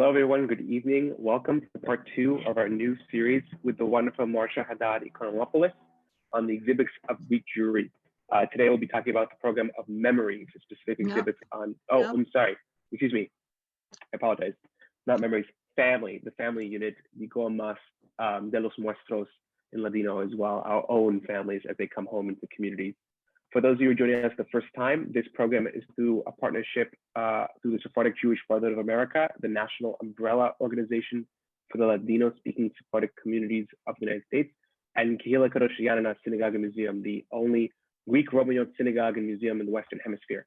Hello, everyone. Good evening. Welcome to part 2 of our new series with the wonderful Marcia Haddad Ikonomopoulos on the exhibits of Greek Jewry. Today, we'll be talking about the program of memories, specific exhibits on, I'm sorry, excuse me. I apologize. Not memories, family, the family unit, Nico Mas de los Muestros in Ladino as well, our own families as they come home into communities. For those of you who are joining us the first time, this program is through a partnership through the Sephardic Jewish Brotherhood of America, the national umbrella organization for the Ladino-speaking Sephardic communities of the United States, and Kehila Kedosha Janina Museum, the only Greek Roman synagogue and museum in the Western Hemisphere.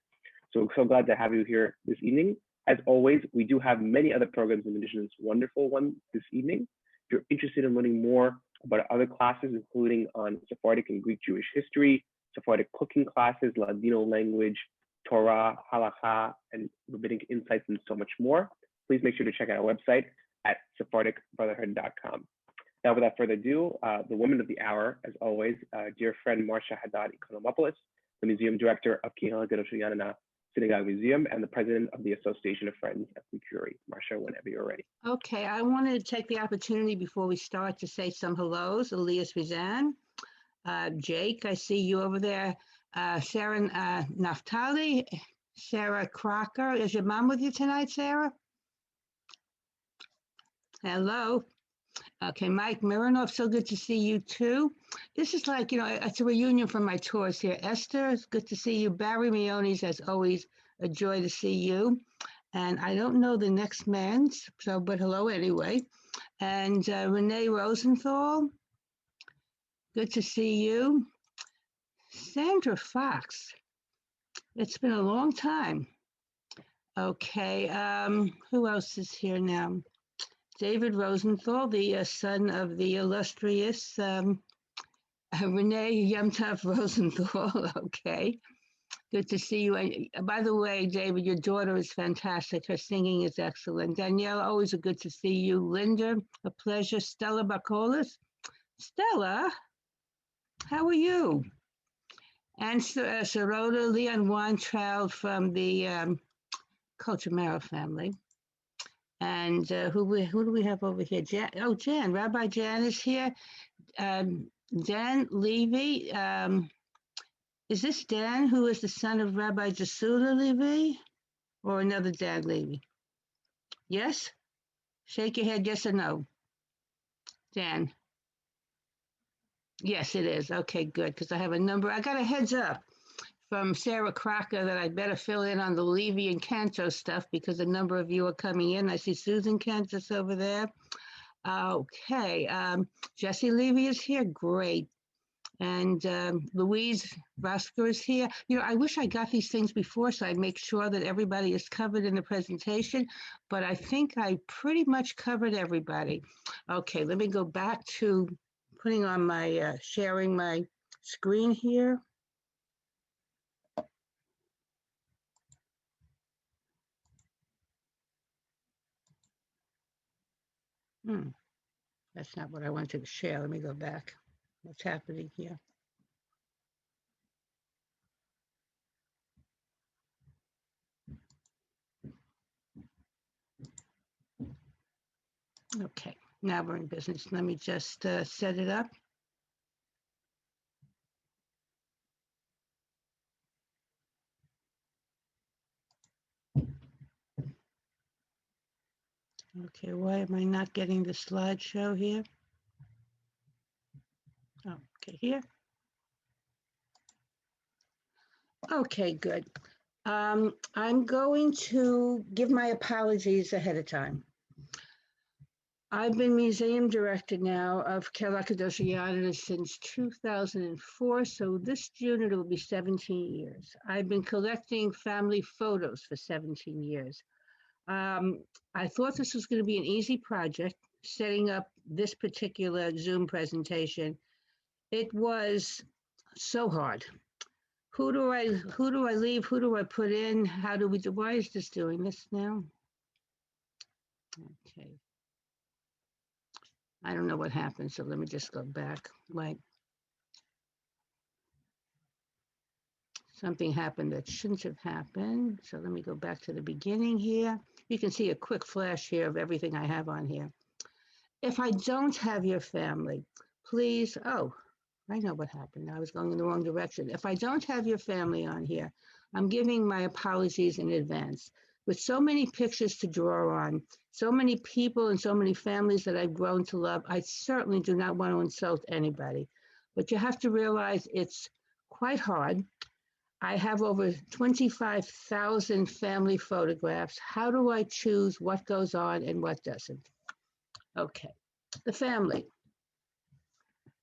So we're so glad to have you here this evening. As always, we do have many other programs in addition to this wonderful one this evening. If you're interested in learning more about other classes, including on Sephardic and Greek Jewish history, Sephardic cooking classes, Ladino language, Torah, Halakha, and rabbinic insights, and so much more, please make sure to check out our website at sephardicbrotherhood.com. Now, without further ado, the woman of the hour, as always, dear friend Marcia Haddad Ikonomopoulos, the museum director of Kehila Kedosha Janina Museum and the president of the Association of Friends of Jewry. Marcia, whenever you're ready. Okay, I wanted to take the opportunity before we start to say some hellos. Elias Rizan. Jake, I see you over there. Sarah Naftali, Sarah Crocker. Is your mom with you tonight, Sarah? Hello. Okay, Mike Mironov, so good to see you too. This is like, it's a reunion from my tours here. Esther, it's good to see you. Barry Meones, as always, a joy to see you. And I don't know the next man's, but hello anyway. And Renee Rosenthal. Good to see you. Sandra Fox. It's been a long time. Okay, who else is here now? David Rosenthal, the son of the illustrious Renee Yemtov Rosenthal. Okay, good to see you. By the way, David, your daughter is fantastic. Her singing is excellent. Danielle, always a good to see you. Linda, a pleasure. Stella Bacolis. Stella, how are you? And Sarota Leon Weintraub from the Culture Mara family. And who do we have over here? Jan. Rabbi Jan is here. Dan Levy. Is this Dan, who is the son of Rabbi Jesuda Levy? Or another Dan Levy? Yes? Shake your head, yes or no. Dan. Yes, it is. Okay, good, because I have a number. I got a heads up from Sarah Crocker that I better fill in on the Levy and Cantor stuff because a number of you are coming in. I see Susan Cantus over there. Okay, Jesse Levy is here. Great. And Louise Rosker is here. I wish I got these things before so I'd make sure that everybody is covered in the presentation, but I think I pretty much covered everybody. Okay, let me go back to putting on my, sharing my screen here. That's not what I wanted to share. Let me go back. What's happening here? Okay, now we're in business. Let me just set it up. Okay, why am I not getting the slideshow here? Oh, okay, here. Okay, good. I'm going to give my apologies ahead of time. I've been museum director now of Kehila Kedosha Janina since 2004, so this June it will be 17 years. I've been collecting family photos for 17 years. I thought this was going to be an easy project, setting up this particular Zoom presentation. It was so hard. Who do I leave? Who do I put in? How do we do? Why is this doing this now? Okay. I don't know what happened, so let me just go back. something happened that shouldn't have happened. So let me go back to the beginning here. You can see a quick flash here of everything I have on here. If I don't have your family, please, oh, I know what happened. I was going in the wrong direction. If I don't have your family on here, I'm giving my apologies in advance. With so many pictures to draw on, so many people and so many families that I've grown to love, I certainly do not want to insult anybody. But you have to realize it's quite hard. I have over 25,000 family photographs. How do I choose what goes on and what doesn't? Okay, the family.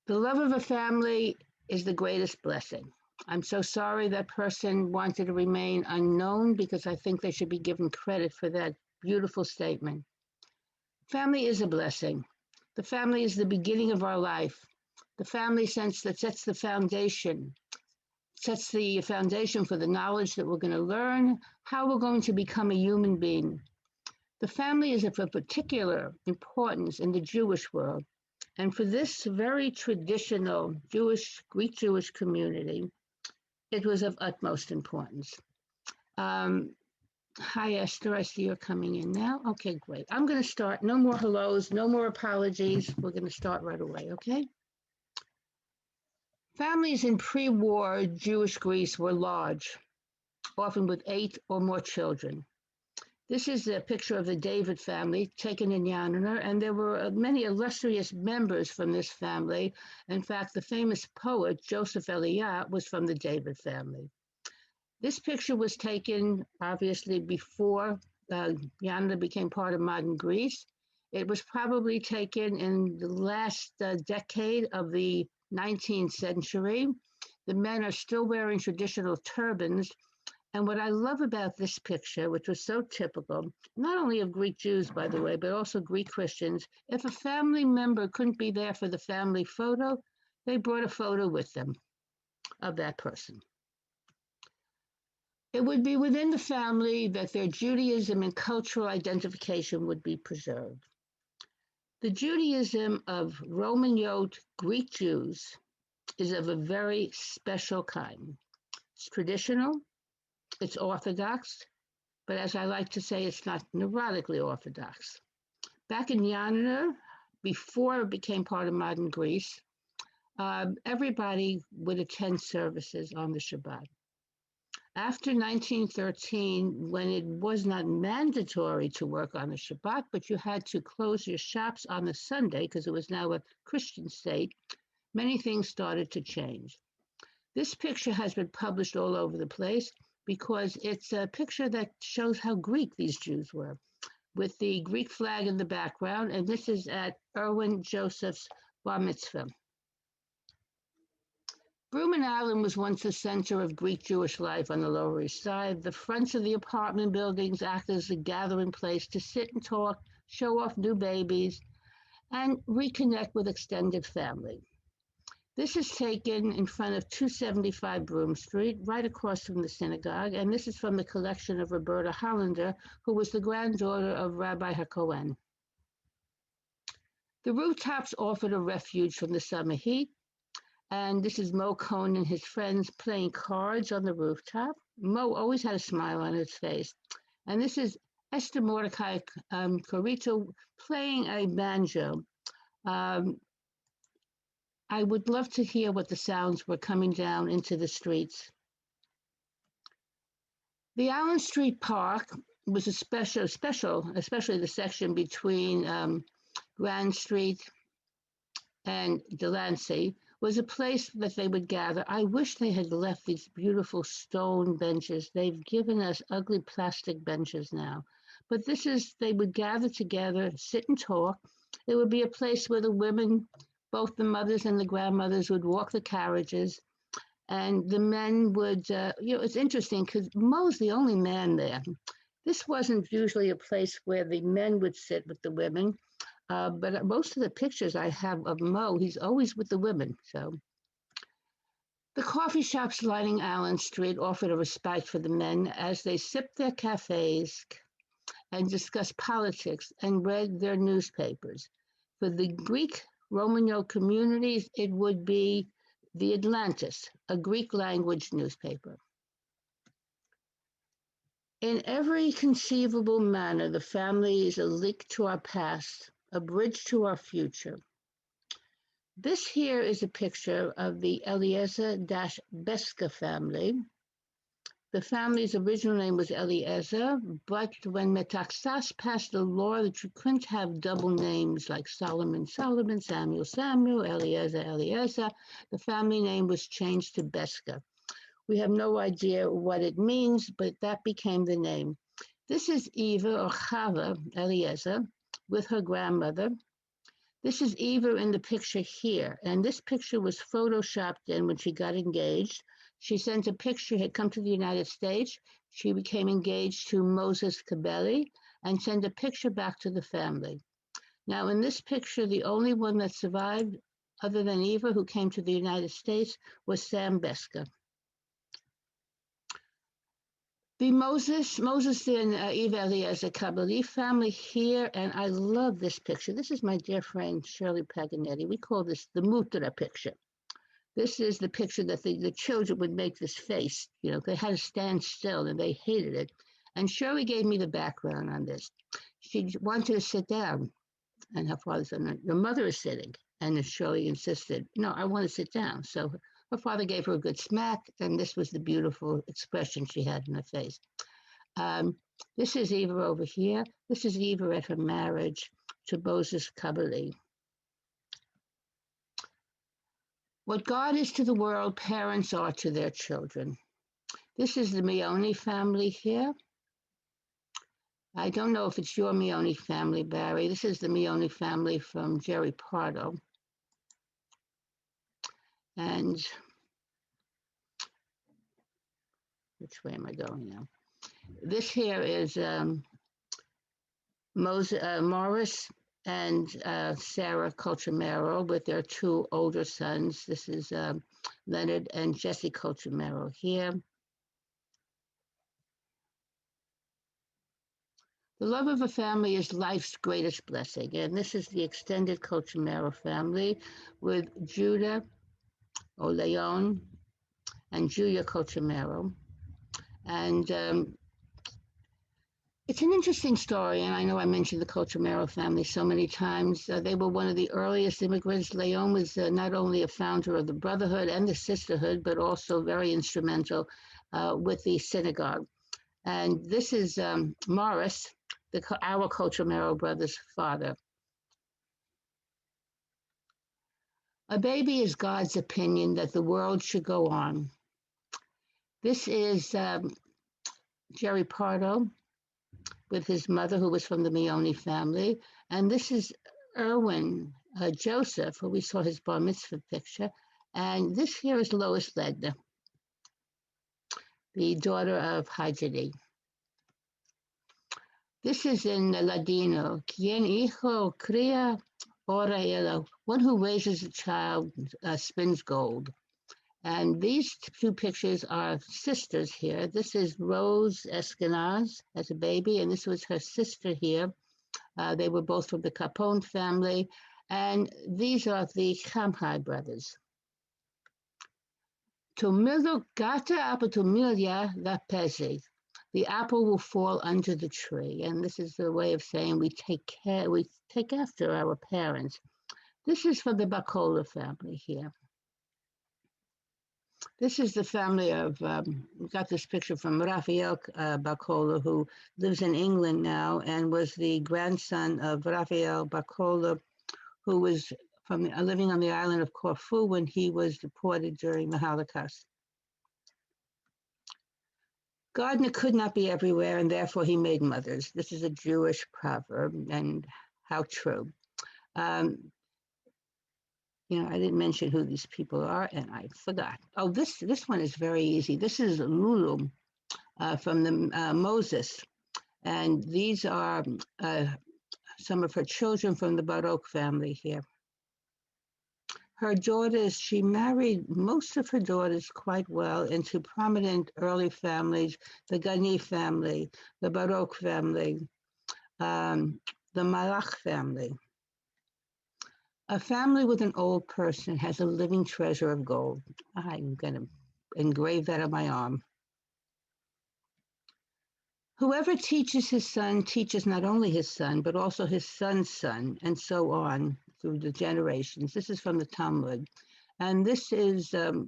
The love of a family is the greatest blessing. I'm so sorry that person wanted to remain unknown because I think they should be given credit for that beautiful statement. Family is a blessing. The family is the beginning of our life. The family sense that sets the foundation for the knowledge that we're going to learn, how we're going to become a human being. The family is of a particular importance in the Jewish world. And for this very traditional Greek Jewish community, it was of utmost importance. Hi, Esther. I see you're coming in now. Okay, great. I'm going to start. No more hellos, no more apologies. We're going to start right away, okay? Families in pre-war Jewish Greece were large, often with 8 or more children. This is a picture of the David family taken in Yanina, and there were many illustrious members from this family. In fact, the famous poet Joseph Eliot was from the David family. This picture was taken, obviously, before Yanina became part of modern Greece. It was probably taken in the last decade of the 19th century. The men are still wearing traditional turbans. And what I love about this picture, which was so typical, not only of Greek Jews, by the way, but also Greek Christians, if a family member couldn't be there for the family photo, they brought a photo with them of that person. It would be within the family that their Judaism and cultural identification would be preserved. The Judaism of Roman Yod Greek Jews is of a very special kind. It's traditional. It's orthodox, but as I like to say, it's not neurotically orthodox. Back in Yanina, before it became part of modern Greece, everybody would attend services on the Shabbat. After 1913, when it was not mandatory to work on the Shabbat, but you had to close your shops on the Sunday because it was now a Christian state, many things started to change. This picture has been published all over the place because it's a picture that shows how Greek these Jews were, with the Greek flag in the background, and this is at Erwin Joseph's bar mitzvah. Brooman Island was once the center of Greek Jewish life on the Lower East Side. The fronts of the apartment buildings acted as a gathering place to sit and talk, show off new babies, and reconnect with extended family. This is taken in front of 275 Broome Street, right across from the synagogue, and this is from the collection of Roberta Hollander, who was the granddaughter of Rabbi HaKohen. The rooftops offered a refuge from the summer heat, and this is Mo Cohn and his friends playing cards on the rooftop. Mo always had a smile on his face, and this is Esther Mordecai Corito playing a banjo. I would love to hear what the sounds were coming down into the streets. The Allen Street Park was a special, especially the section between Grand Street and Delancey, was a place that they would gather. I wish they had left these beautiful stone benches. They've given us ugly plastic benches now. But this is, they would gather together, sit and talk. It would be a place where the women, both the mothers and the grandmothers, would walk the carriages, and the men would, it's interesting because Mo's the only man there. This wasn't usually a place where the men would sit with the women, but most of the pictures I have of Mo, he's always with the women. So the coffee shops lining Allen Street offered a respite for the men as they sipped their cafes and discussed politics and read their newspapers. For the Greek Roman communities, it would be the Atlantis, a Greek language newspaper. In every conceivable manner, the family is a link to our past, a bridge to our future. This here is a picture of the Eliezer-Beska family. The family's original name was Eliezer, but when Metaxas passed a law that you couldn't have double names like Solomon, Solomon, Samuel, Samuel, Eliezer, Eliezer, the family name was changed to Beska. We have no idea what it means, but that became the name. This is Eva or Chava Eliezer with her grandmother. This is Eva in the picture here, and this picture was photoshopped in when she got engaged. She sent a picture, had come to the United States. She became engaged to Moses Kabeli and sent a picture back to the family. Now, in this picture, the only one that survived, other than Eva, who came to the United States, was Sam Beska. The Moses and Eva Eliezer Kabeli family here, and I love this picture. This is my dear friend Shirley Paganetti. We call this the Mutra picture. This is the picture that the children would make this face. You know, they had to stand still and they hated it. And Shirley gave me the background on this. She wanted to sit down, and her father said, "No, your mother is sitting." And Shirley insisted, "No, I want to sit down." So her father gave her a good smack, and this was the beautiful expression she had in her face. This is Eva over here. This is Eva at her marriage to Moses Kabeli. What God is to the world, parents are to their children. This is the Meoni family here. I don't know if it's your Meoni family, Barry. This is the Meoni family from Jewry Pardo. And which way am I going now? This here is Morris and Sarah Colchamero with their two older sons. This is Leonard and Jesse Colchamero here. The love of a family is life's greatest blessing, and this is the extended Colchamero family with Judah or Leon and Julia Colchamero. And it's an interesting story, and I know I mentioned the Colchamero family so many times. They were one of the earliest immigrants. Leon was not only a founder of the Brotherhood and the Sisterhood, but also very instrumental with the synagogue. And this is Morris, our Colchamero brother's father. A baby is God's opinion that the world should go on. This is Jewry Pardo with his mother, who was from the Meoni family. And this is Erwin Joseph, who we saw his bar mitzvah picture. And this here is Lois Ledner, the daughter of Hajidi. This is in Ladino. Quien hijo cría ora ella. One who raises a child spins gold. And these two pictures are sisters here. This is Rose Eskenazi as a baby, and this was her sister here. They were both from the Capone family. And these are the Kamhai brothers. Tomillo gata apatumilia la pesi. The apple will fall under the tree. And this is the way of saying we take after our parents. This is for the Bacola family here. This is the family of, we got this picture from Raphael Bacola, who lives in England now and was the grandson of Raphael Bacola, who was living on the island of Corfu when he was deported during the Holocaust. God could not be everywhere, and therefore he made mothers. This is a Jewish proverb, and how true. You know, I didn't mention who these people are, and I forgot. Oh, this one is very easy. This is Lulu from the Moses, and these are some of her children from the Baroque family here. Her daughters, she married most of her daughters quite well into prominent early families, the Gani family, the Baroque family, the Malach family. A family with an old person has a living treasure of gold. I'm going to engrave that on my arm. Whoever teaches his son teaches not only his son, but also his son's son, and so on through the generations. This is from the Talmud. And this is, the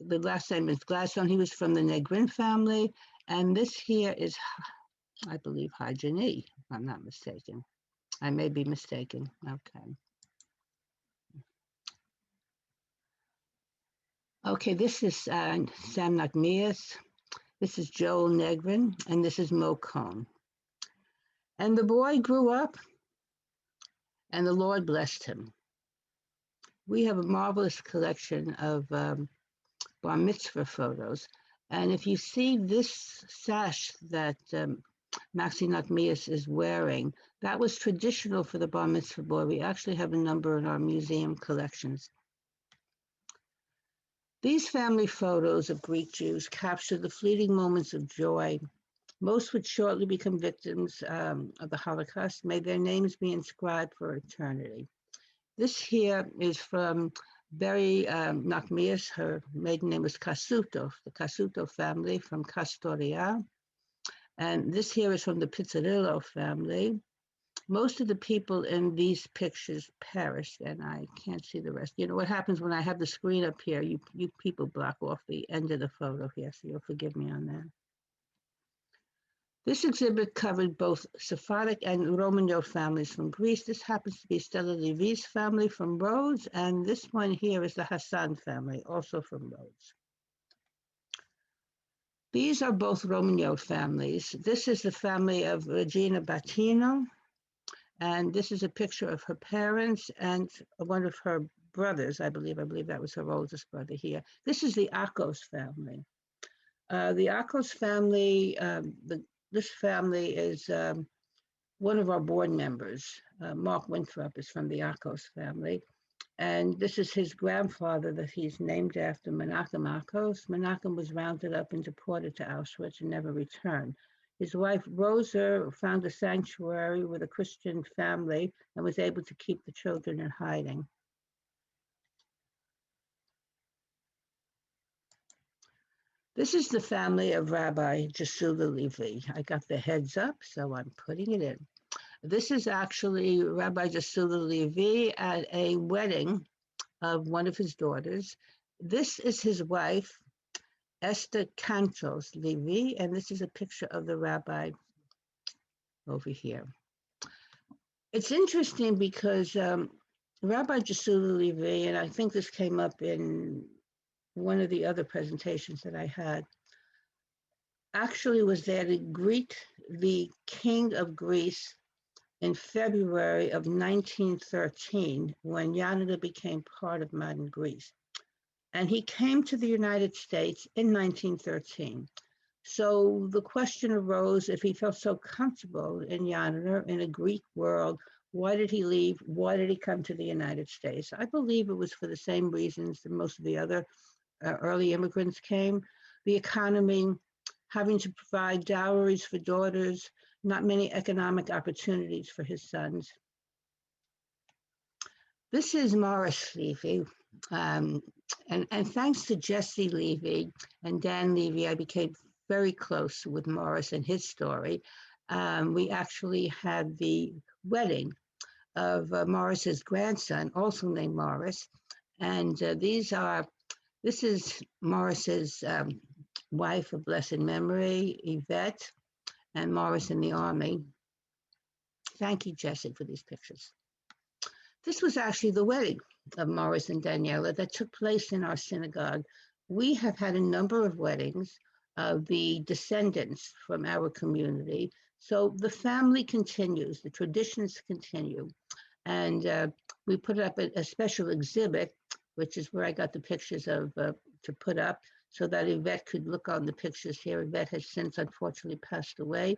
last name is Gladstone. He was from the Negrin family. And this here is, I believe, Hajani, if I'm not mistaken. I may be mistaken. Okay. Okay, this is Sam Nachmias. This is Joel Negrin, and this is Mo Cohn. And the boy grew up, and the Lord blessed him. We have a marvelous collection of bar mitzvah photos. And if you see this sash that Maxi Nachmias is wearing, that was traditional for the bar mitzvah boy. We actually have a number in our museum collections. These family photos of Greek Jews capture the fleeting moments of joy. Most would shortly become victims of the Holocaust. May their names be inscribed for eternity. This here is from Berry Nachmias. Her maiden name was Casuto, the Casuto family from Castoria. And this here is from the Pizzarillo family. Most of the people in these pictures perished, and I can't see the rest. You know what happens when I have the screen up here? You people block off the end of the photo here, so you'll forgive me on that. This exhibit covered both Sephardic and Romanov families from Greece. This happens to be Stella Levy's family from Rhodes, and this one here is the Hassan family, also from Rhodes. These are both Romanov families. This is the family of Regina Battino, and this is a picture of her parents and one of her brothers, I believe that was her oldest brother here. This is the Akos family. The Akos family, this family is one of our board members. Mark Winthrop is from the Akos family. And this is his grandfather that he's named after, Menachem Akos. Menachem was rounded up and deported to Auschwitz and never returned. His wife, Rosa, found a sanctuary with a Christian family and was able to keep the children in hiding. This is the family of Rabbi Jasula Levy. I got the heads up, so I'm putting it in. This is actually Rabbi Jasula Levy at a wedding of one of his daughters. This is his wife, Esther Cantos Levy, and this is a picture of the rabbi over here. It's interesting because Rabbi Jasula Levy, and I think this came up in one of the other presentations that I had, actually was there to greet the king of Greece in February of 1913, when Yanina became part of modern Greece. And he came to the United States in 1913. So the question arose, if he felt so comfortable in Yanina, in a Greek world, why did he leave? Why did he come to the United States? I believe it was for the same reasons that most of the other early immigrants came. The economy, having to provide dowries for daughters, not many economic opportunities for his sons. This is Morris Levy. And thanks to Jesse Levy and Dan Levy, I became very close with Morris and his story. We actually had the wedding of Morris's grandson, also named Morris. And this is Morris's wife of blessed memory, Yvette, and Morris in the Army. Thank you, Jesse, for these pictures. This was actually the wedding of Morris and Daniela that took place in our synagogue. We have had a number of weddings of the descendants from our community. So the family continues, the traditions continue. And we put up a special exhibit, which is where I got the pictures of to put up, so that Yvette could look on the pictures here. Yvette has since unfortunately passed away.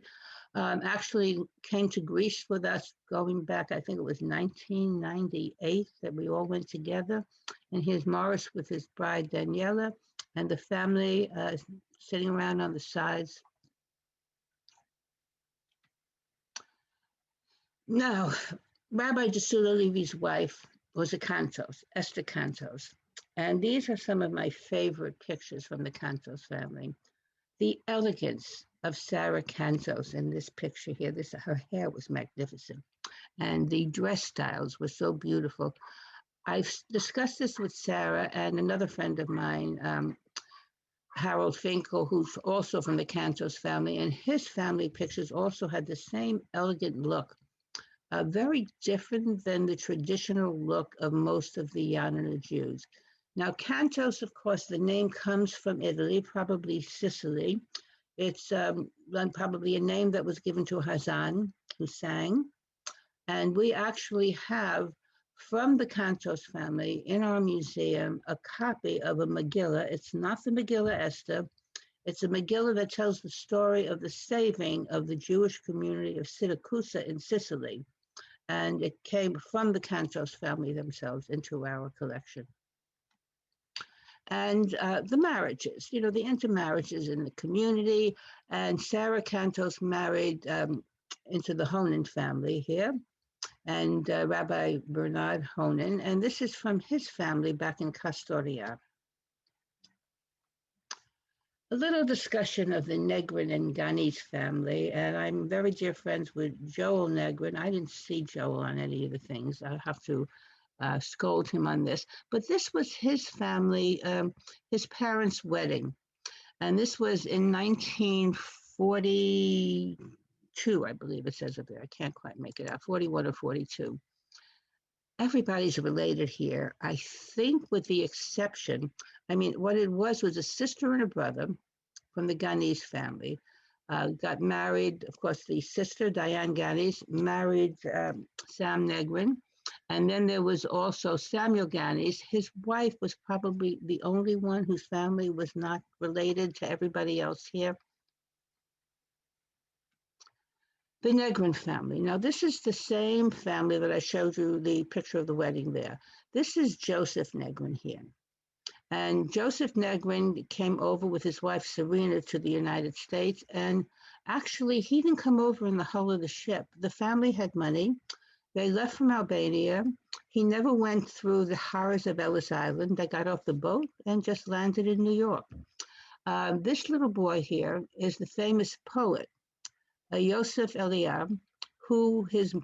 Actually came to Greece with us going back, I think it was 1998 that we all went together. And here's Morris with his bride Daniela and the family sitting around on the sides. Now, Rabbi Jasula Levy's wife was a Cantos, Esther Cantos. And these are some of my favorite pictures from the Cantos family. The elegance of Sarah Cantos in this picture here, her hair was magnificent, and the dress styles were so beautiful. I've discussed this with Sarah and another friend of mine, Harold Finkel, who's also from the Cantos family, and his family pictures also had the same elegant look, very different than the traditional look of most of the Yanina Jews. Now, Cantos, of course, the name comes from Italy, probably Sicily. It's probably a name that was given to Hazan, who sang. And we actually have, from the Cantos family in our museum, a copy of a Megillah. It's not the Megillah Esther. It's a Megillah that tells the story of the saving of the Jewish community of Siracusa in Sicily. And it came from the Cantos family themselves into our collection. And the marriages, the intermarriages in the community. And Sarah Cantos married into the Honan family here, and Rabbi Bernard Honan. And this is from his family back in Castoria. A little discussion of the Negrin and Ganis family, and I'm very dear friends with Joel Negrin. I didn't see Joel on any of the things. I'll have to scold him on this. But this was his family, his parents' wedding. And this was in 1942, I believe it says up there. I can't quite make it out, 41 or 42. Everybody's related here, I think, with the exception, what it was a sister and a brother from the Ganis family. Got married, of course, the sister, Diane Ganis, married Sam Negrin. And then there was also Samuel Ganis. His wife was probably the only one whose family was not related to everybody else here. The Negrin family. Now, this is the same family that I showed you the picture of the wedding there. This is Joseph Negrin here. And Joseph Negrin came over with his wife Serena to the United States. And actually, he didn't come over in the hull of the ship. The family had money. They left from Albania. He never went through the horrors of Ellis Island. They got off the boat and just landed in New York. This little boy here is the famous poet, Yosef Eliab, who his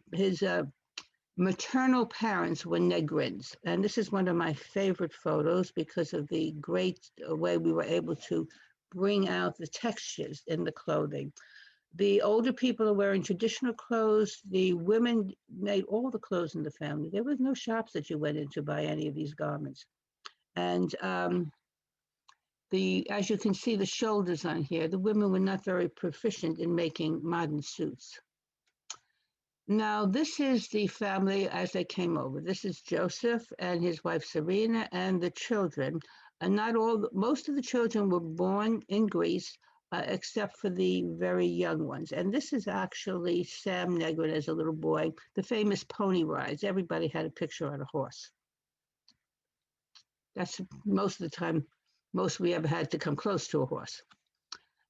maternal parents were Negrins. And this is one of my favorite photos because of the great way we were able to bring out the textures in the clothing. The older people are wearing traditional clothes. The women made all the clothes in the family. There was no shops that you went into to buy any of these garments. And as you can see, the shoulders on here, the women were not very proficient in making modern suits. Now, this is the family as they came over. This is Joseph and his wife Serena and the children. And most of the children were born in Greece, except for the very young ones. And this is actually Sam Negrin as a little boy, the famous pony rides. Everybody had a picture on a horse. That's most of the time, most we ever had to come close to a horse.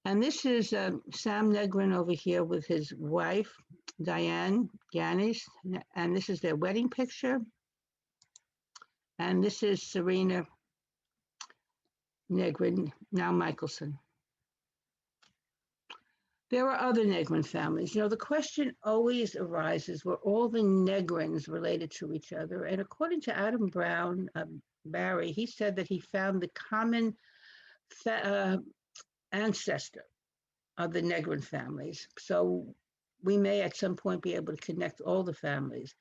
And this is Sam Negrin over here with his wife, Diane Ganis, and this is their wedding picture. And this is Serena Negrin, now Michelson. There are other Negrin families. The question always arises, were all the Negrins related to each other? And according to Adam Brown, Barry, he said that he found the common ancestor of the Negrin families. So we may at some point be able to connect all the families.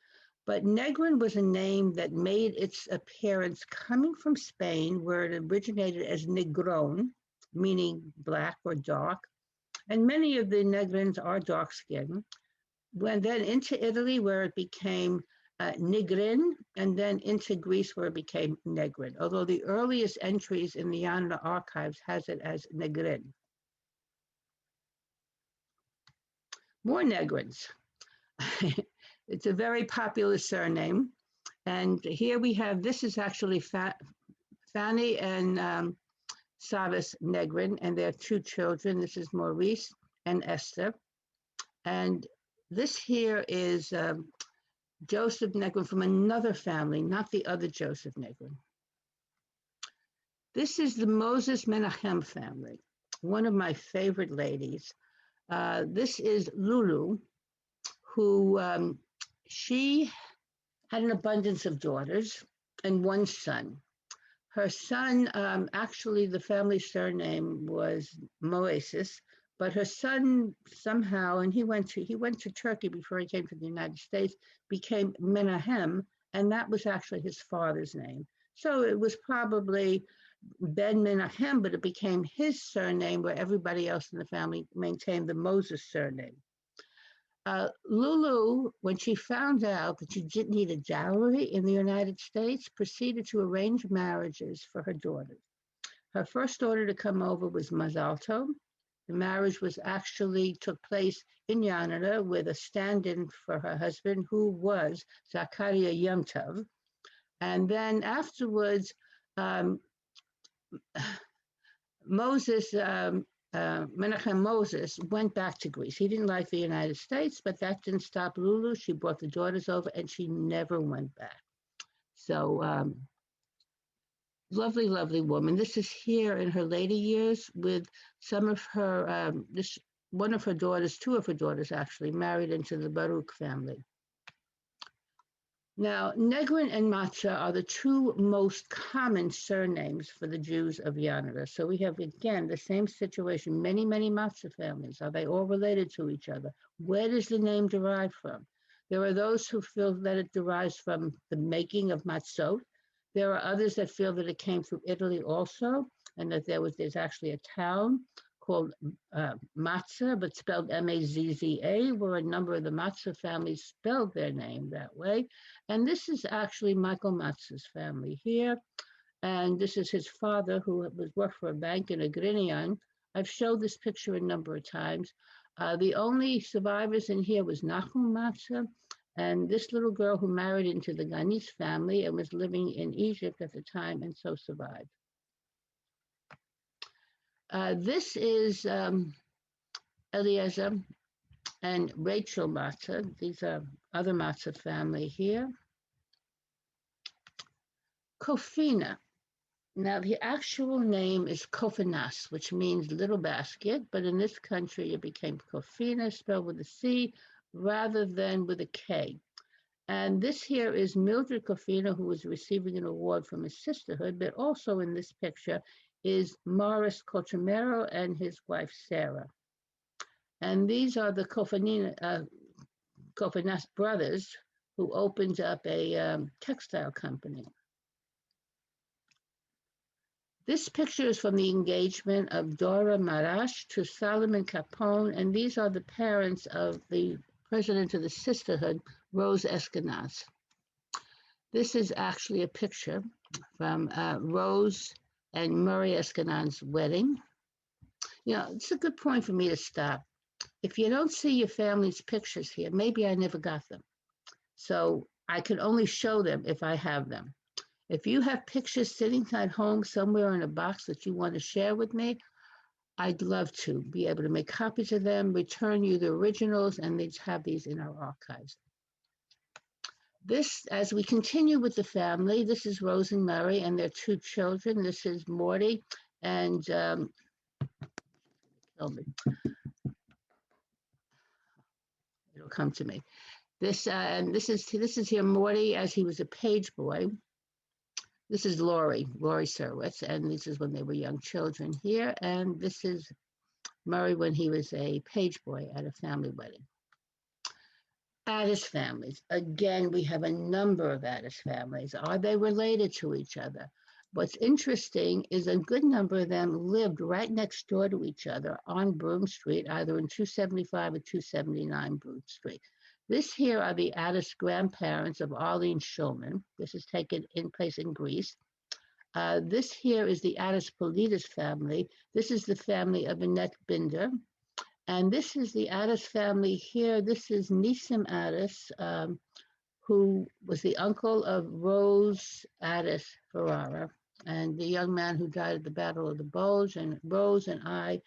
But Negrin was a name that made its appearance coming from Spain, where it originated as Negron, meaning black or dark. And many of the Negrins are dark-skinned. Went then into Italy, where it became Nigrin, and then into Greece, where it became Negrin, although the earliest entries in the Yanina archives has it as Negrin. More Negrins. It's a very popular surname. And here we have, this is actually Fanny and Savas Negrin, and their two children. This is Maurice and Esther. And this here is Joseph Negrin from another family, not the other Joseph Negrin. This is the Moses Menachem family. one of my favorite ladies. This is Lulu, who she had an abundance of daughters and one son. Her son, actually, the family surname was Moesis, but her son somehow, and he went to Turkey before he came to the United States, became Menahem, and that was actually his father's name. So it was probably Ben Menahem, but it became his surname, where everybody else in the family maintained the Moses surname. Lulu, when she found out that she didn't need a dowry in the United States, proceeded to arrange marriages for her daughters. Her first daughter to come over was Mazal Tov. The marriage was actually took place in Yanara with a stand-in for her husband, who was Zakaria Yom Tov. And then afterwards, Menachem Moses went back to Greece. He didn't like the United States, but that didn't stop Lulu. She brought the daughters over, and she never went back. So lovely, lovely woman. This is here in her later years with some of her, one of her daughters, two of her daughters actually, married into the Baruch family. Now, Negrin and Matza are the two most common surnames for the Jews of Yanara. So we have, again, the same situation. Many, many Matza families. Are they all related to each other? Where does the name derive from? There are those who feel that it derives from the making of matzot. There are others that feel that it came through Italy also, and that there's actually a town called Matza, but spelled M-A-Z-Z-A, where a number of the Matza families spelled their name that way. And this is actually Michael Matza's family here. And this is his father, who was worked for a bank in Agrinian. I've showed this picture a number of times. The only survivors in here was Nachum Matza, and this little girl who married into the Ganis family and was living in Egypt at the time, and so survived. This is Eliezer and Rachel Matza. These are other Matza family here. Kofina. Now, the actual name is Kofinas, which means little basket, but in this country it became Kofina, spelled with a C rather than with a K. And this here is Mildred Kofina, who was receiving an award from his sisterhood, but also in this picture is Morris Colchomero and his wife, Sarah. And these are the Kofinas brothers, who opened up a textile company. This picture is from the engagement of Dora Marash to Solomon Capone, and these are the parents of the president of the sisterhood, Rose Eskenazi. This is actually a picture from Rose and Murray Eskenazi's wedding. You know, it's a good point for me to stop. If you don't see your family's pictures here, maybe I never got them. So I can only show them if I have them. If you have pictures sitting at home somewhere in a box that you want to share with me, I'd love to be able to make copies of them, return you the originals, and they'd have these in our archives. This, as we continue with the family, this is Rose and Murray and their two children. This is Morty and it'll come to me. This is here Morty as he was a page boy. This is Laurie Serwitz, and this is when they were young children here. And this is Murray when he was a page boy at a family wedding. Addis families. Again, we have a number of Addis families. Are they related to each other? What's interesting is a good number of them lived right next door to each other on Broome Street, either in 275 or 279 Broome Street. This here are the Addis grandparents of Arlene Shulman. This is taken in place in Greece. This here is the Addis Politis family. This is the family of Annette Binder. And this is the Addis family here. This is Nisim Addis, who was the uncle of Rose Addis Ferrara, and the young man who died at the Battle of the Bulge. And Rose and I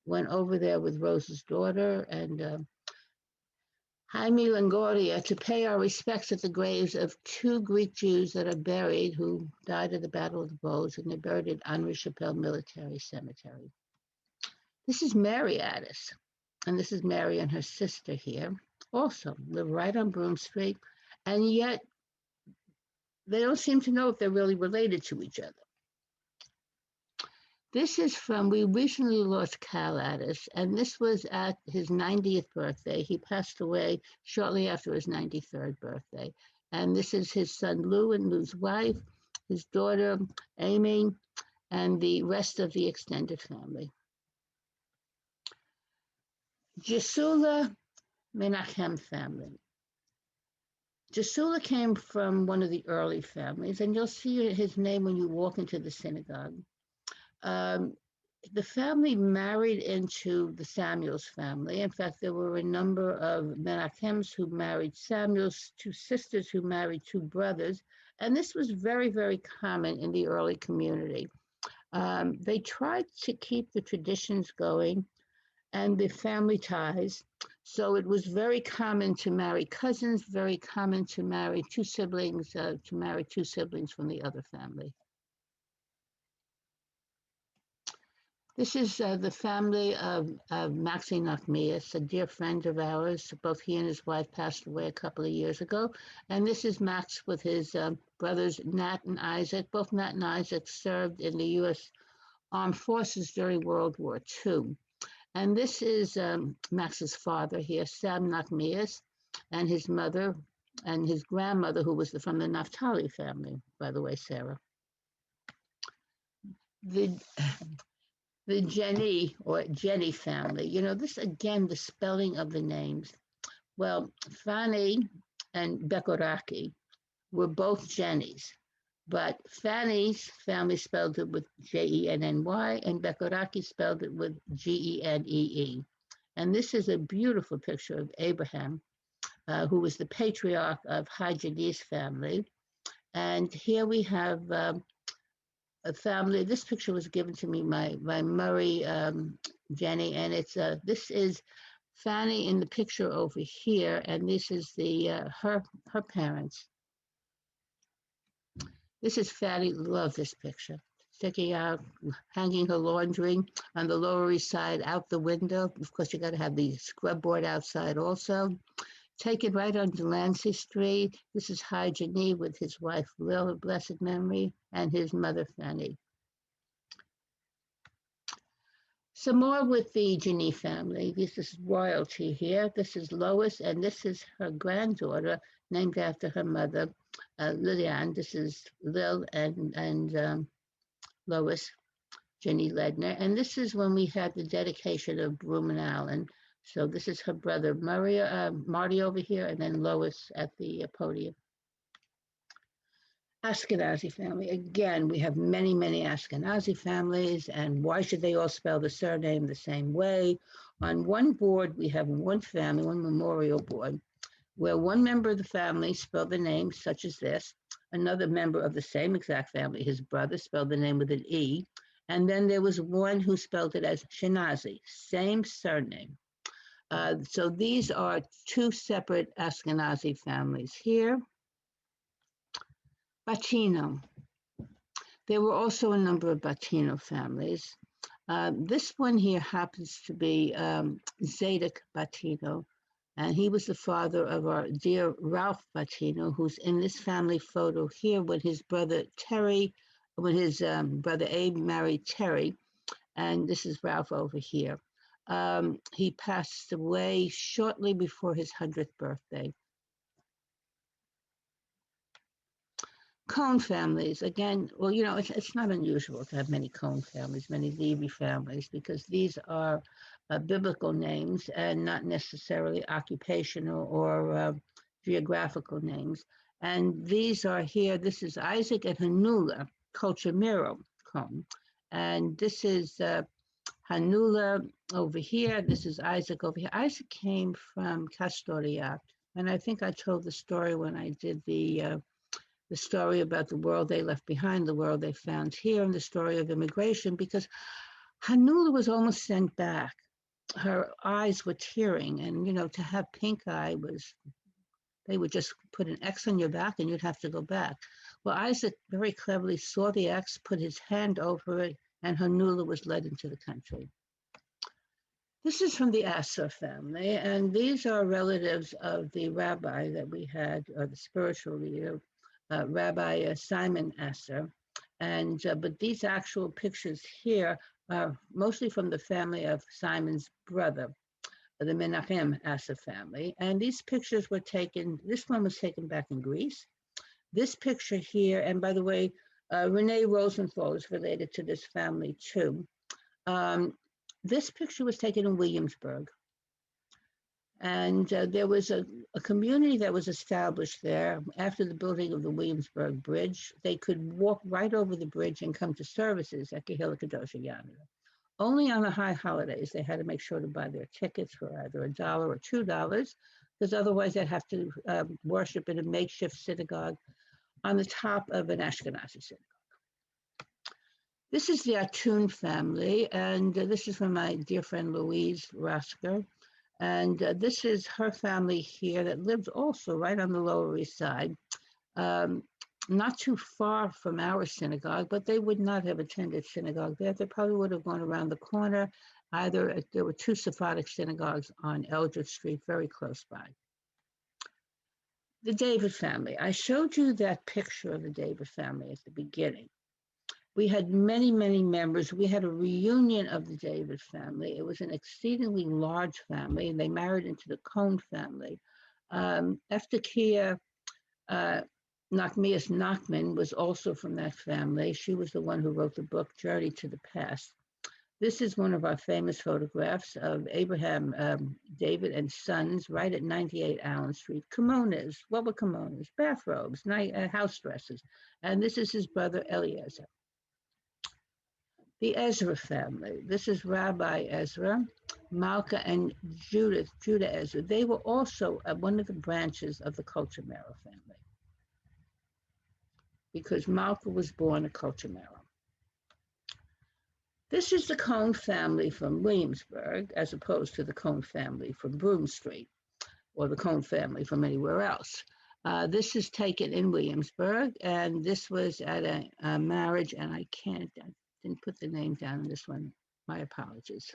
went over there with Rose's daughter and Jaime Longoria to pay our respects at the graves of two Greek Jews that are buried who died at the Battle of the Bulge, and they're buried at Henri Chapelle Military Cemetery. This is Mary Addis, and this is Mary and her sister here. Also live right on Broome Street, and yet they don't seem to know if they're really related to each other. This is we recently lost Cal Addis, and this was at his 90th birthday. He passed away shortly after his 93rd birthday. And this is his son Lou and Lou's wife, his daughter Amy, and the rest of the extended family. Jesula Menachem family. Jesula came from one of the early families, and you'll see his name when you walk into the synagogue. The family married into the Samuels family. In fact, there were a number of Menachems who married Samuels, two sisters who married two brothers, and this was very, very common in the early community. They tried to keep the traditions going and the family ties. So it was very common to marry cousins, very common to marry two siblings from the other family. This is the family of Maxi Nachmias, a dear friend of ours. Both he and his wife passed away a couple of years ago. And this is Max with his brothers, Nat and Isaac. Both Nat and Isaac served in the U.S. Armed Forces during World War II. And this is Max's father here, Sam Nachmias, and his mother and his grandmother, who was from the Naphtali family, by the way, Sarah. The Jenny or Jenny family, this again, the spelling of the names. Well, Fanny and Bekoraki were both Jennys, but Fanny's family spelled it with Jenny, and Bekoraki spelled it with Genee. And this is a beautiful picture of Abraham, who was the patriarch of Hajjadi's family. And here we have a family. This picture was given to me by Murray Jenny, and it's this is Fanny in the picture over here, and this is her parents. This is Fanny. Love this picture. Sticking out, hanging her laundry on the Lower East Side out the window. Of course, you got to have the scrub board outside also. Taken right on Delancey Street. This is Genee with his wife Lil, of blessed memory, and his mother Fanny. Some more with the Genee family. This is royalty here. This is Lois, and this is her granddaughter, named after her mother, Lillian. This is Lil and Lois, Jenny Ledner. And this is when we had the dedication of Broome and Allen. So this is her brother, Marty over here, and then Lois at the podium. Ashkenazi family. Again, we have many, many Ashkenazi families, and why should they all spell the surname the same way? On one board, we have one family, one memorial board, where one member of the family spelled the name such as this, another member of the same exact family, his brother, spelled the name with an E, and then there was one who spelled it as Shenazi, same surname. So these are two separate Ashkenazi families here. Batino. There were also a number of Batino families. This one here happens to be Zadok Batino, and he was the father of our dear Ralph Batino, who's in this family photo here when his brother brother Abe married Terry, and this is Ralph over here. He passed away shortly before his 100th birthday. Cohn families, again, well, it's not unusual to have many Cohn families, many Levy families, because these are biblical names and not necessarily occupational or geographical names. And these are here, this is Isaac and Hanula Colchimero Cohn. And this is Hanula over here. This is Isaac over here. Isaac came from Castoria. And I think I told the story when I did the story about the world they left behind, the world they found here, and the story of immigration, because Hanula was almost sent back. Her eyes were tearing, and to have pink eye they would just put an X on your back and you'd have to go back. Well, Isaac very cleverly saw the X, put his hand over it, and Hanula was led into the country. This is from the Asser family, and these are relatives of the rabbi that we had, or the spiritual leader, Rabbi Simon Asser. And but these actual pictures here are mostly from the family of Simon's brother, the Menachem Asser family. And these pictures were taken, this one was taken back in Greece. This picture here, and by the way, Renee Rosenthal is related to this family too. This picture was taken in Williamsburg. And there was a community that was established there after the building of the Williamsburg Bridge. They could walk right over the bridge and come to services at Kehila Kedosha Janina. Only on the high holidays, they had to make sure to buy their tickets for either $1 or $2, because otherwise they'd have to worship in a makeshift synagogue on the top of an Ashkenazi synagogue. This is the Atun family, and this is from my dear friend Louise Rosker. And this is her family here that lived also right on the Lower East Side, not too far from our synagogue, but they would not have attended synagogue there. They probably would have gone around the corner. Either there were two Sephardic synagogues on Eldridge Street, very close by. The David family. I showed you that picture of the David family at the beginning. We had many, many members. We had a reunion of the David family. It was an exceedingly large family, and they married into the Cohn family. Eftekia Nachmias Nachman was also from that family. She was the one who wrote the book, Journey to the Past. This is one of our famous photographs of Abraham, David, and sons right at 98 Allen Street. Kimonos. What were kimonos? Bathrobes, house dresses. And this is his brother, Eliezer. The Ezra family. This is Rabbi Ezra, Malka, and Judah Ezra. They were also one of the branches of the Culture Marrow family, because Malka was born a Culture Marrow. This is the Cohn family from Williamsburg, as opposed to the Cohn family from Broome Street, or the Cohn family from anywhere else. This is taken in Williamsburg, and this was at a marriage, and I didn't put the name down in this one. My apologies.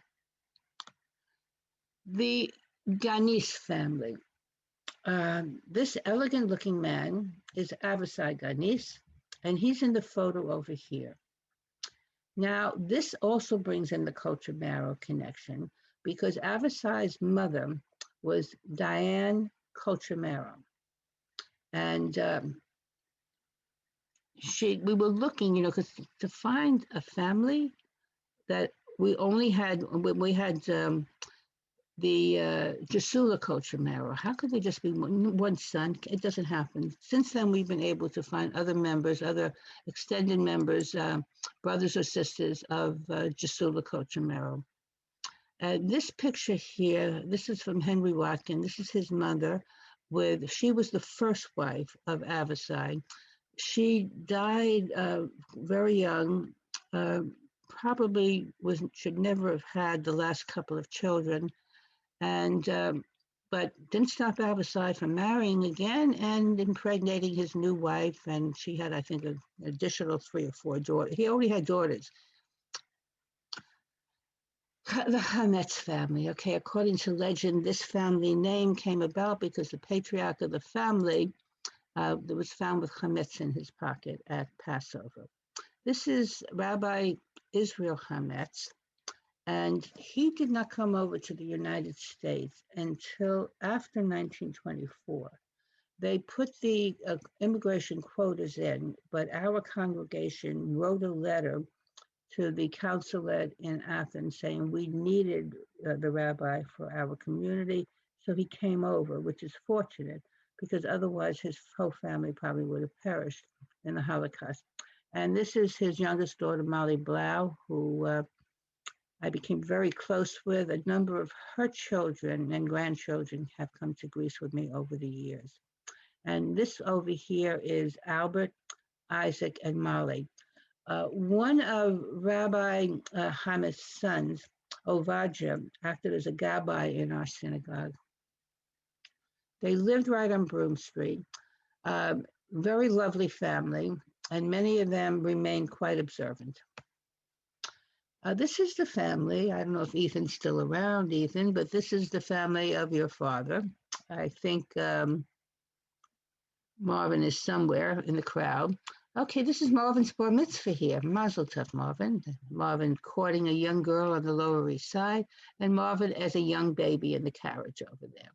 The Ganis family. This elegant-looking man is Avasai Ganis, and he's in the photo over here. Now, this also brings in the Culture Marrow connection, because Avasai's mother was Diane Culture Marrow. And we were looking, because to find a family that we only had, when we had the Jesula Culture Marrow, how could there just be one son? It doesn't happen. Since then, we've been able to find other members, other extended members, brothers or sisters of Jesula Culture Marrow. This picture here, this is from Henry Watkin. This is his mother. She was the first wife of Avasai. She died very young, probably should never have had the last couple of children, and but didn't stop Avasai from marrying again and impregnating his new wife, and she had, I think, an additional 3 or 4 daughters. He only had daughters. The Hametz family. Okay, according to legend, this family name came about because the patriarch of the family that was found with chametz in his pocket at Passover. This is Rabbi Israel Hametz, and he did not come over to the United States until after 1924. They put the immigration quotas in, but our congregation wrote a letter to the consulate in Athens saying we needed the rabbi for our community, so he came over, which is fortunate, because otherwise his whole family probably would have perished in the Holocaust. And this is his youngest daughter, Molly Blau, who I became very close with. A number of her children and grandchildren have come to Greece with me over the years. And this over here is Albert, Isaac, and Molly. One of Rabbi Hametz's sons, Ovadia, acted as a gabbai in our synagogue. They lived right on Broome Street. Very lovely family, and many of them remained quite observant. This is the family. I don't know if Ethan's still around, Ethan, but this is the family of your father. I think Marvin is somewhere in the crowd. Okay, this is Marvin's bar mitzvah here. Mazel tov, Marvin. Marvin courting a young girl on the Lower East Side, and Marvin as a young baby in the carriage over there.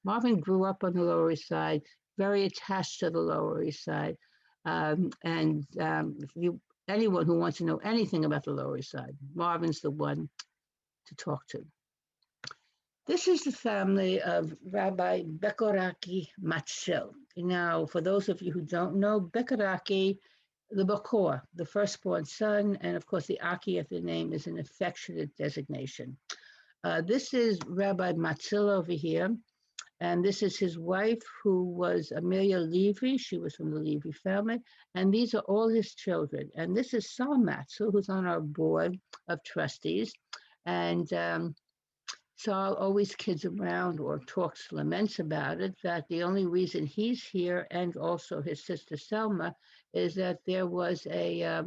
Marvin grew up on the Lower East Side, very attached to the Lower East Side. If anyone who wants to know anything about the Lower East Side, Marvin's the one to talk to. This is the family of Rabbi Bekoraki Matzil. Now, for those of you who don't know, Bekoraki, the Bekor, the firstborn son, and of course the Aki of the name is an affectionate designation. This is Rabbi Matzil over here, and this is his wife, who was Amelia Levy. She was from the Levy family, and these are all his children. And this is Sal Matzil, who's on our board of trustees, and Saul always kids around or talks, laments about it, that the only reason he's here, and also his sister Selma, is that there was a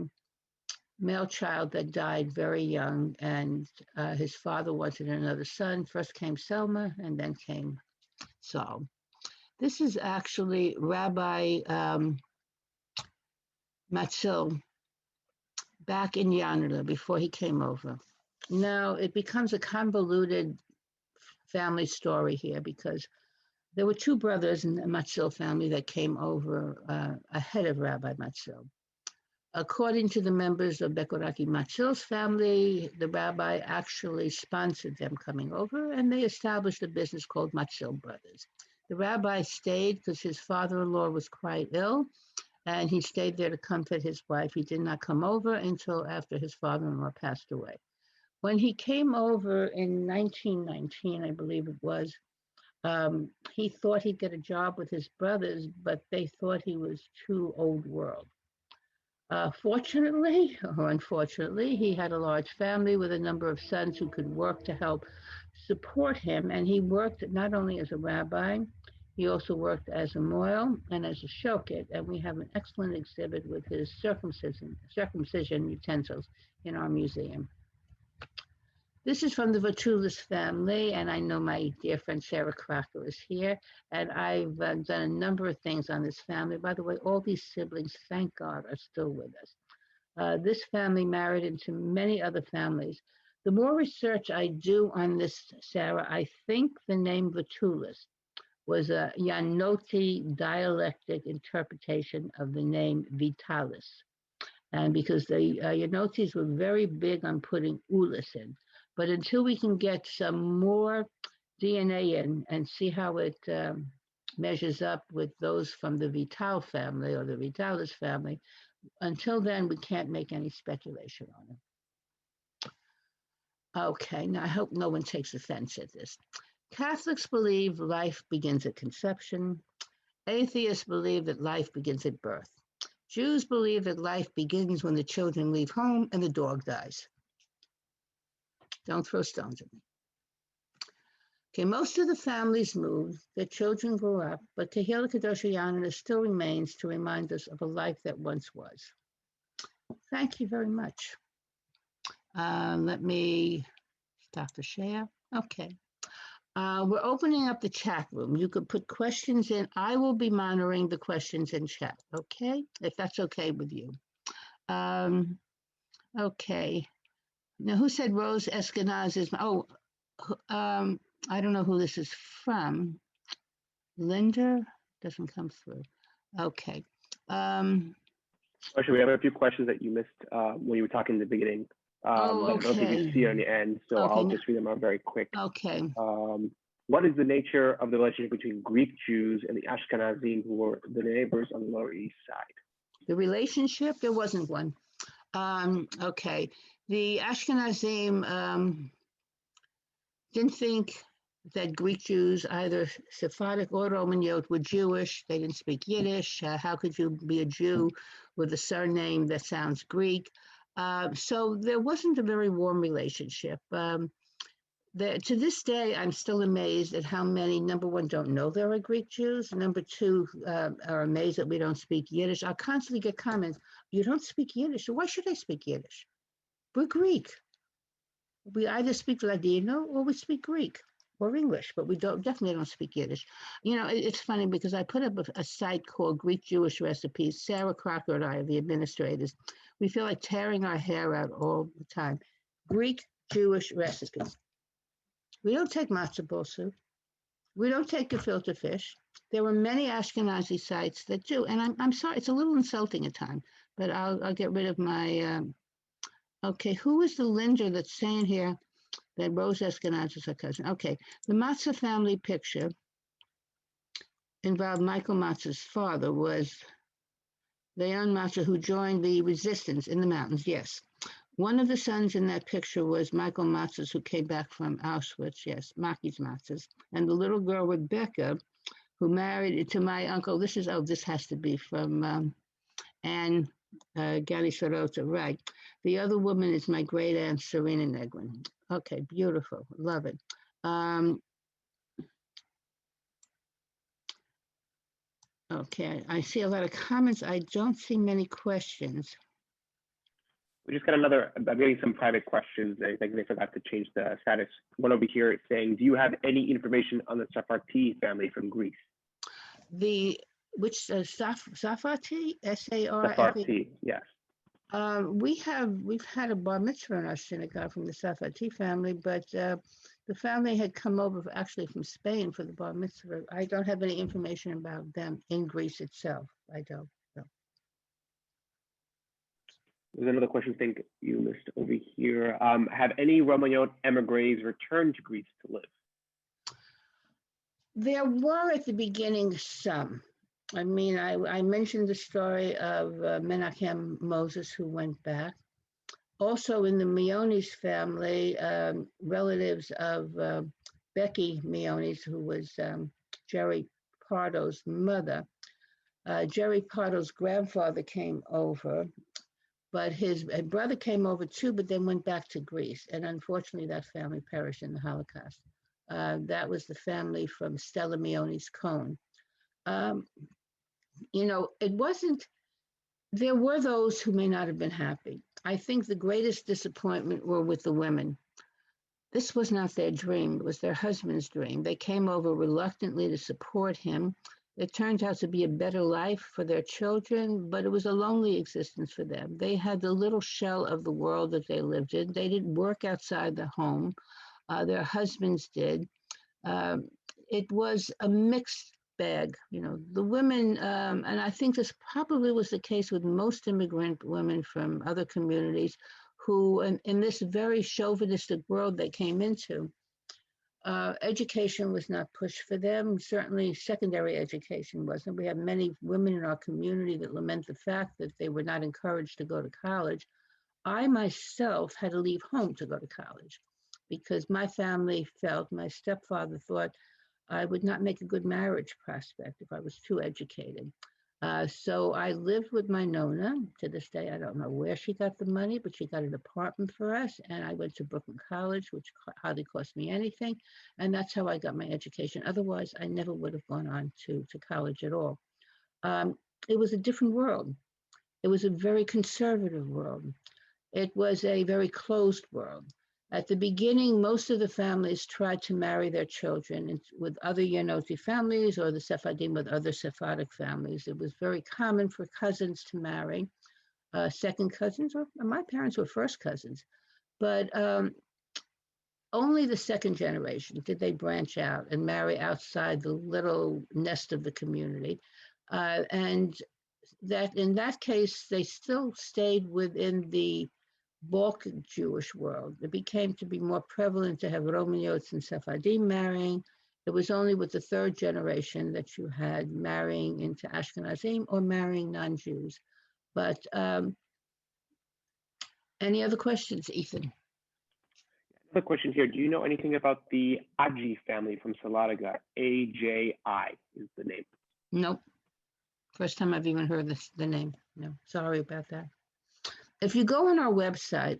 male child that died very young, and his father wanted another son. First came Selma, and then came Saul. This is actually Rabbi Matzil back in Yanula before he came over. Now, it becomes a convoluted family story here because there were two brothers in the Matzil family that came over ahead of Rabbi Matzil. According to the members of Bekoraki Matzil's family, the rabbi actually sponsored them coming over, and they established a business called Matzil Brothers. The rabbi stayed because his father-in-law was quite ill, and he stayed there to comfort his wife. He did not come over until after his father-in-law passed away. When he came over in 1919, I believe it was, he thought he'd get a job with his brothers, but they thought he was too old world. Fortunately, or unfortunately, he had a large family with a number of sons who could work to help support him, and he worked not only as a rabbi, he also worked as a moil and as a shochet, and we have an excellent exhibit with his circumcision utensils in our museum. This is from the Vatoulis family, and I know my dear friend Sarah Crocker is here, and I've done a number of things on this family. By the way, all these siblings, thank God, are still with us. This family married into many other families. The more research I do on this, Sarah, I think the name Vatoulis was a Yanoti dialectic interpretation of the name Vitalis. And because the Yanotis were very big on putting ulis in. But until we can get some more DNA in and see how it measures up with those from the Vital family or the Vitalis family, until then, we can't make any speculation on it. Okay, now I hope no one takes offense at this. Catholics believe life begins at conception. Atheists believe that life begins at birth. Jews believe that life begins when the children leave home and the dog dies. Don't throw stones at me. Okay, most of the families moved, their children grew up, but Kehila Kedosha Janina still remains to remind us of a life that once was. Thank you very much. Let me stop the share. Okay. We're opening up the chat room. You could put questions in. I will be monitoring the questions in chat, okay? If that's okay with you. Okay. Now, who said Rose Eskenazi is? I don't know who this is from. Linda doesn't come through. Okay. Actually, we have a few questions that you missed when you were talking in the beginning. Okay. I don't think you see it on the end, so okay, I'll just read them out very quick. Okay. What is the nature of the relationship between Greek Jews and the Ashkenazim, who were the neighbors on the Lower East Side? The relationship? There wasn't one. Okay. The Ashkenazim didn't think that Greek Jews, either Sephardic or Roman Yod, were Jewish. They didn't speak Yiddish. How could you be a Jew with a surname that sounds Greek? So there wasn't a very warm relationship. To this day, I'm still amazed at how many, number one, don't know there are Greek Jews. Number two, are amazed that we don't speak Yiddish. I'll constantly get comments, you don't speak Yiddish, so why should I speak Yiddish? We're Greek. We either speak Ladino or we speak Greek or English, but we definitely don't speak Yiddish. You know, it's funny because I put up a site called Greek Jewish Recipes. Sarah Crocker and I are the administrators. We feel like tearing our hair out all the time. Greek Jewish recipes. We don't take matzo ball soup. We don't take gefilte fish. There were many Ashkenazi sites that do, and I'm sorry, it's a little insulting at times, but I'll get rid of my. Okay, who is the Linder that's saying here that Rose Eskenazi is her cousin? Okay, the Matzah family picture involved Michael Matzah's father was Leon Matzah, who joined the resistance in the mountains. Yes. One of the sons in that picture was Michael Matzah's, who came back from Auschwitz. Yes, Maki's Matzah's. And the little girl, Rebecca, who married to my uncle. This has to be from Anne Gally Sorota, right. The other woman is my great aunt, Serena Negrin. Okay, beautiful, love it. Okay, I see a lot of comments. I don't see many questions. We just got another, I'm getting some private questions. I think they forgot to change the status. One over here is saying, do you have any information on the Safarti family from Greece? Which Safarti? Safarti, yes. We've had a bar mitzvah in our synagogue from the Safarti family, but the family had come over actually from Spain for the bar mitzvah. I don't have any information about them in Greece itself. I don't know. There's another question I think you list over here. Have any Romaniote emigres returned to Greece to live? There were at the beginning some. I mean, I mentioned the story of Menachem Moses, who went back. Also in the Meonis family, relatives of Becky Meonis, who was Jerry Pardo's mother. Jerry Pardo's grandfather came over, but his brother came over too, but then went back to Greece. And unfortunately, that family perished in the Holocaust. That was the family from Stella Meonis Cohn. You know, there were those who may not have been happy. I think the greatest disappointment were with the women. This was not their dream, it was their husband's dream. They came over reluctantly to support him. It turned out to be a better life for their children, but it was a lonely existence for them. They had the little shell of the world that they lived in. They didn't work outside the home. Their husbands did. It was a mixed bag, you know. The women, and I think this probably was the case with most immigrant women from other communities who, in this very chauvinistic world they came into, education was not pushed for them. Certainly secondary education wasn't. We have many women in our community that lament the fact that they were not encouraged to go to college. I myself had to leave home to go to college because my family felt, my stepfather thought I would not make a good marriage prospect if I was too educated. So I lived with my Nona. To this day, I don't know where she got the money, but she got an apartment for us. And I went to Brooklyn College, which hardly cost me anything. And that's how I got my education. Otherwise, I never would have gone on to college at all. It was a different world. It was a very conservative world. It was a very closed world. At the beginning, most of the families tried to marry their children with other Yenoti families or the Sephardim with other Sephardic families. It was very common for cousins to marry, second cousins, or my parents were first cousins. But only the second generation did they branch out and marry outside the little nest of the community. And that in that case, they still stayed within the Balkan Jewish world. It became to be more prevalent to have Romaniotes and Sephardim marrying. It was only with the third generation that you had marrying into Ashkenazim or marrying non-Jews. But any other questions, Ethan? Another question here. Do you know anything about the Aji family from Salatiga? A-J-I is the name. Nope. First time I've even heard the name. No, sorry about that. If you go on our website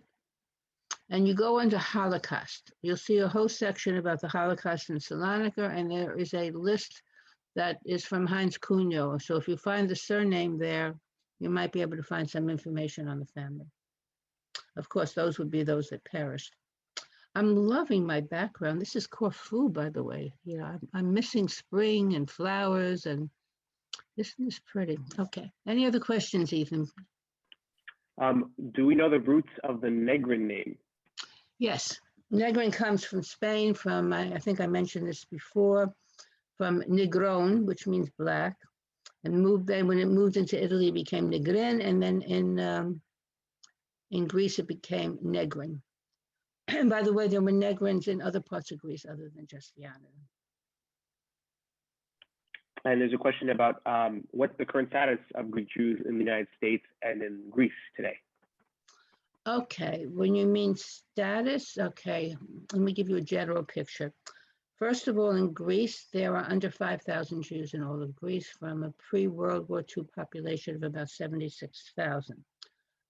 and you go under Holocaust, you'll see a whole section about the Holocaust in Salonika, and there is a list that is from Heinz Cunyo. So if you find the surname there, you might be able to find some information on the family. Of course, those would be those that perished. I'm loving my background. This is Corfu, by the way. You know, I'm missing spring and flowers, and this is pretty. Okay. Any other questions, Ethan? Do we know the roots of the Negrin name? Yes. Negrin comes from Spain, from, I think I mentioned this before, from Negron, which means black, and when it moved into Italy, it became Negrin, and then in Greece, it became Negrin. And by the way, there were Negrins in other parts of Greece other than just Yanina. And there's a question about what's the current status of Greek Jews in the United States and in Greece today? Okay, when you mean status, okay, let me give you a general picture. First of all, in Greece, there are under 5,000 Jews in all of Greece from a pre-World War II population of about 76,000.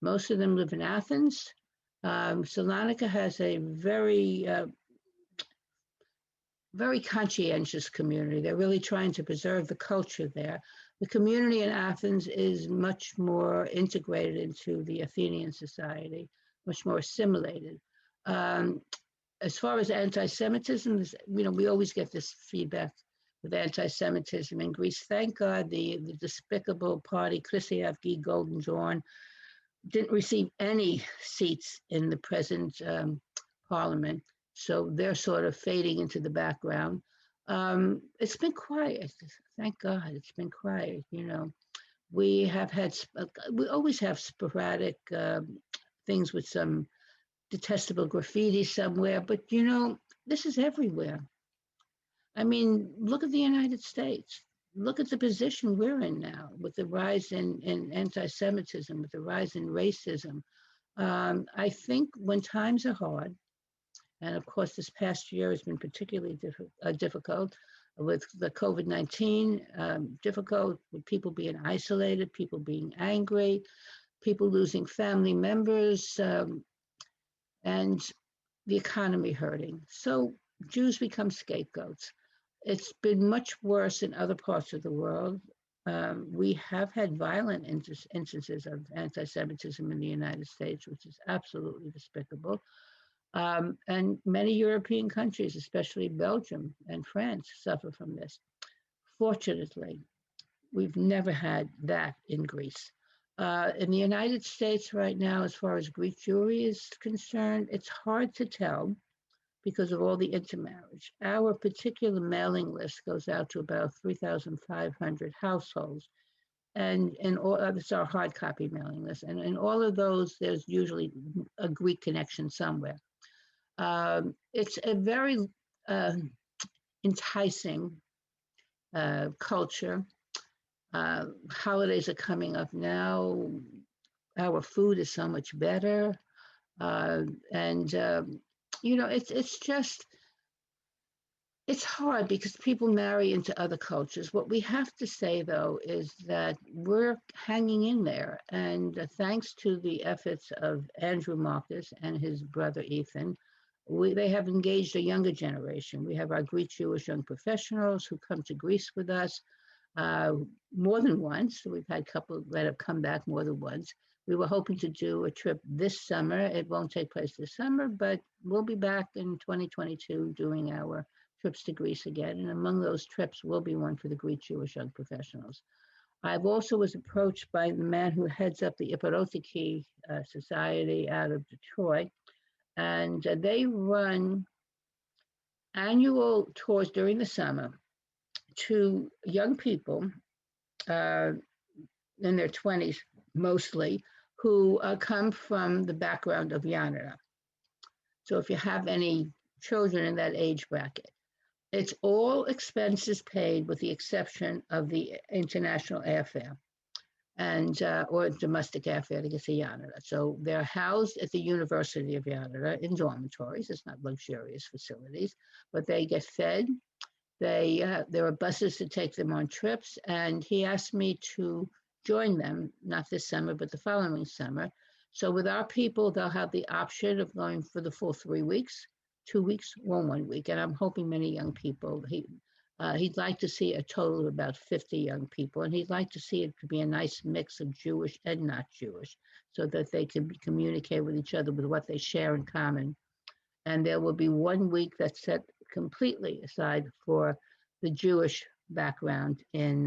Most of them live in Athens. Salonika has a very conscientious community. They're really trying to preserve the culture there. The community in Athens is much more integrated into the Athenian society, much more assimilated. As far as anti-Semitism, you know, we always get this feedback with anti-Semitism in Greece. Thank God the despicable party, Chrysiavgi Golden Dawn, didn't receive any seats in the present parliament. So they're sort of fading into the background. It's been quiet. Thank God it's been quiet. You know, we always have sporadic things with some detestable graffiti somewhere, but you know, this is everywhere. I mean, look at the United States. Look at the position we're in now with the rise in anti-Semitism, with the rise in racism. I think when times are hard, and of course, this past year has been particularly difficult with the COVID-19, difficult with people being isolated, people being angry, people losing family members, and the economy hurting. So Jews become scapegoats. It's been much worse in other parts of the world. We have had violent instances of anti-Semitism in the United States, which is absolutely despicable. And many European countries, especially Belgium and France, suffer from this. Fortunately, we've never had that in Greece. In the United States right now, as far as Greek Jewry is concerned, it's hard to tell because of all the intermarriage. Our particular mailing list goes out to about 3,500 households. And it's our hard copy mailing list. And in all of those, there's usually a Greek connection somewhere. It's a very enticing culture. Holidays are coming up now. Our food is so much better. You know, it's hard because people marry into other cultures. What we have to say, though, is that we're hanging in there. And thanks to the efforts of Andrew Marcus and his brother Ethan, they have engaged a younger generation. We have our Greek Jewish young professionals who come to Greece with us more than once. We've had a couple that have come back more than once. We were hoping to do a trip this summer. It won't take place this summer, but we'll be back in 2022 doing our trips to Greece again. And among those trips will be one for the Greek Jewish young professionals. I've also was approached by the man who heads up the Iparotiki Society out of Detroit. And they run annual tours during the summer to young people in their 20s mostly, who come from the background of Yanina. So if you have any children in that age bracket, it's all expenses paid with the exception of the international airfare and or domestic airfare to get to Yanina. So they're housed at the University of Yanina in dormitories. It's not luxurious facilities, but they get fed. There are buses to take them on trips, and he asked me to join them, not this summer, but the following summer. So with our people, they'll have the option of going for the full 3 weeks, 2 weeks, or 1 week. And I'm hoping many young people, He'd like to see a total of about 50 young people, and he'd like to see it to be a nice mix of Jewish and not Jewish, so that they can communicate with each other with what they share in common. And there will be 1 week that's set completely aside for the Jewish background in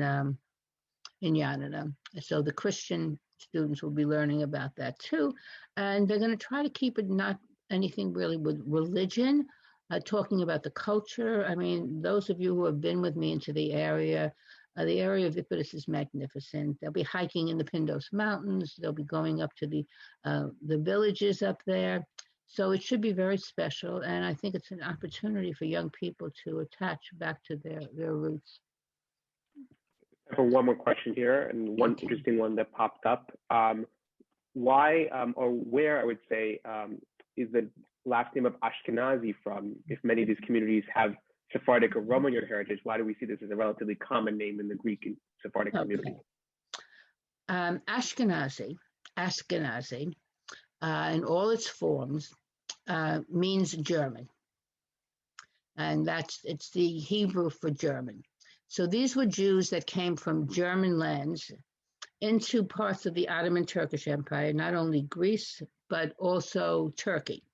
Janina. So the Christian students will be learning about that too, and they're going to try to keep it not anything really with religion. Talking about the culture. I mean, those of you who have been with me into the area of Ipitus is magnificent. They'll be hiking in the Pindos Mountains. They'll be going up to the villages up there. So it should be very special. And I think it's an opportunity for young people to attach back to their roots. I have one more question here, and one interesting one that popped up. Why or where, I would say, is the last name of Ashkenazi from? If many of these communities have Sephardic or Roman heritage, why do we see this as a relatively common name in the Greek and Sephardic community? Ashkenazi, in all its forms, means German, and it's the Hebrew for German. So these were Jews that came from German lands into parts of the Ottoman Turkish Empire, not only Greece, but also Turkey.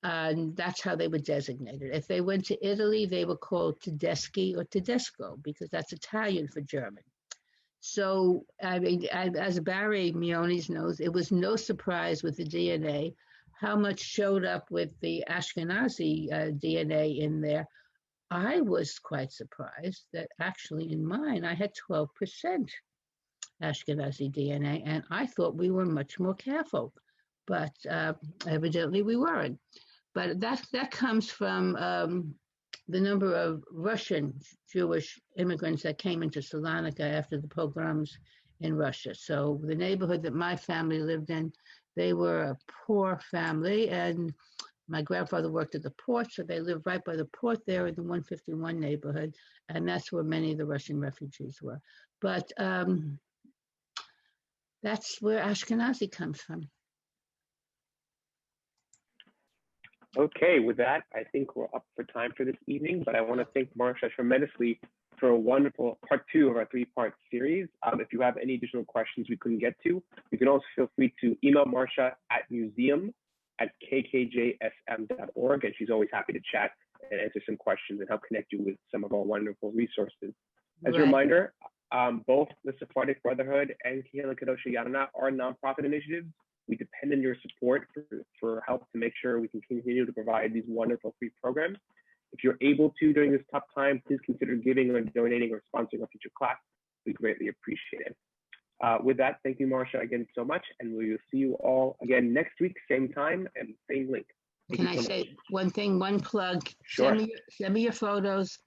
And that's how they were designated. If they went to Italy, they were called Tedeschi or Tedesco, because that's Italian for German. So, I mean, as Barry Miones knows, it was no surprise with the DNA how much showed up with the Ashkenazi DNA in there. I was quite surprised that actually in mine, I had 12% Ashkenazi DNA, and I thought we were much more careful, but evidently we weren't. But that comes from the number of Russian Jewish immigrants that came into Salonika after the pogroms in Russia. So the neighborhood that my family lived in, they were a poor family, and my grandfather worked at the port, so they lived right by the port there in the 151 neighborhood, and that's where many of the Russian refugees were. But that's where Ashkenazi comes from. Okay, with that, I think we're up for time for this evening, but I want to thank Marcia tremendously for a wonderful part 2 of our 3-part series. If you have any additional questions we couldn't get to, you can also feel free to email Marcia at museum@kkjsm.org, and she's always happy to chat and answer some questions and help connect you with some of our wonderful resources. As a reminder, both the Sephardic Brotherhood and Kehila Kedosha Janina are nonprofit initiatives. We depend on your support for help to make sure we can continue to provide these wonderful free programs. If you're able to during this tough time, please consider giving or donating or sponsoring a future class. We greatly appreciate it. With that, thank you, Marcia, again so much, and we will see you all again next week, same time and same link. Can I say one thing, one plug? Sure. Send me your photos,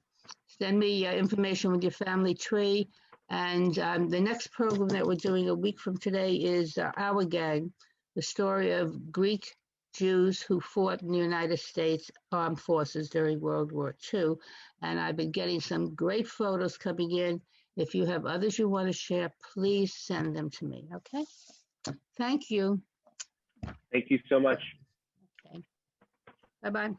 send me information with your family tree, and the next program that we're doing a week from today is Our Gang, the story of Greek Jews who fought in the United States Armed Forces during World War II. And I've been getting some great photos coming in. If you have others you want to share, please send them to me, okay? Thank you. Thank you so much. Okay. Bye-bye.